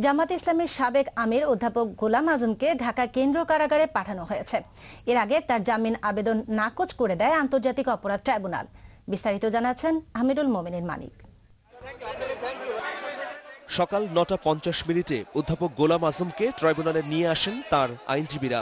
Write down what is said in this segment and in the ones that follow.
জামাত ইসলামের সাবেক আমির অধ্যাপক গোলাম আজমকে ঢাকা কেন্দ্রীয় কারাগারে পাঠানো হয়েছে। এর আগে তার জামিন আবেদন নাকচ করে দেয় আন্তর্জাতিক অপরাধ ট্রাইব্যুনাল। বিস্তারিত জানাচ্ছেন আহমেদুল মোমিনীর মানিক। সকাল ৯টা ৫০ অধ্যাপক গোলাম আজমকে ট্রাইব্যুনালে নিয়ে আসেন তার আইনজীবীরা।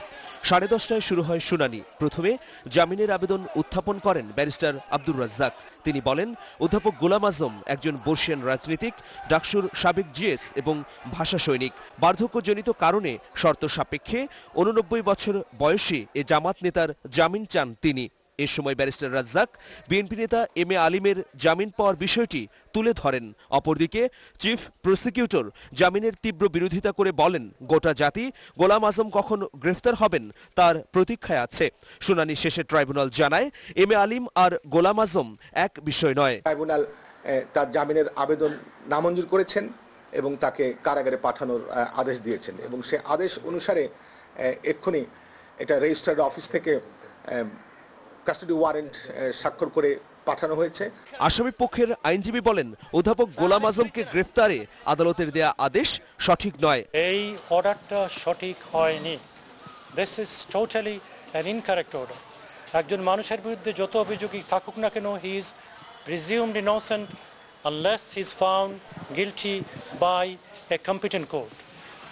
10:30টায় শুরু হয় শুনানি। প্রথমে জামিনের আবেদন উত্থাপন করেন ব্যারিস্টার আব্দুর রাজ্জাক। তিনি বলেন, অধ্যাপক গোলাম আজম একজন বর্ষিয়ান রাজনীতিক, ডাকসুর সাবেক জিএস এবং ভাষা সৈনিক। বার্ধক্যজনিত কারণে শর্ত সাপেক্ষে 89 বছর বয়সী এ জামাত নেতার জামিন চান তিনি। এ সময় ব্যারিস্টার রাজ্জাক বিএনপি নেতা এম.এ. আলিমের জামিন পাওয়ার বিষয়টি তুলে ধরেন। অপরদিকে চিফ প্রসিকিউটর জামিনের তীব্র বিরোধিতা করে বলেন, গোটা জাতি গোলাম আজম কখন গ্রেফতার হবেন তার প্রতীক্ষায় আছে। শুনানি শেষে ট্রাইব্যুনাল জানায়, এম.এ. আলিম আর গোলাম আজম এক বিষয় নয়। ট্রাইব্যুনাল তার জামিনের আবেদন নামঞ্জুর করেছেন এবং তাকে কারাগারে পাঠানোর আদেশ দিয়েছেন এবং সে আদেশ অনুসারে এক্ষুনি এটা রেজিস্ট্রার্ড অফিস থেকে কাস্টডি ওয়ারেন্ট স্বাক্ষর করে পাঠানো হয়েছে। আসামি পক্ষের আইনজীবী বলেন, অধ্যাপক গোলাম আজমকে গ্রেফতারে আদালতের দেয়া আদেশ সঠিক নয়। এই অর্ডারটা সঠিক হয়নি। This is totally an incorrect order. একজন মানুষের বিরুদ্ধে যত অভিযোগই থাকুক না কেন, he is presumed innocent unless he is found guilty by a competent court.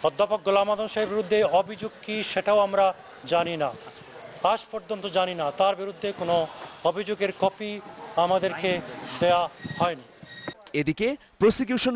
অধ্যাপক গোলাম আজম সাহেবের বিরুদ্ধে অভিযোগ কি সেটাও আমরা জানি না, আজ পর্যন্ত জানি না। তার বিরুদ্ধে কোনো অভিযোগের কপি আমাদেরকে দেয়া হয়নি। এদিকে প্রসিকিউশন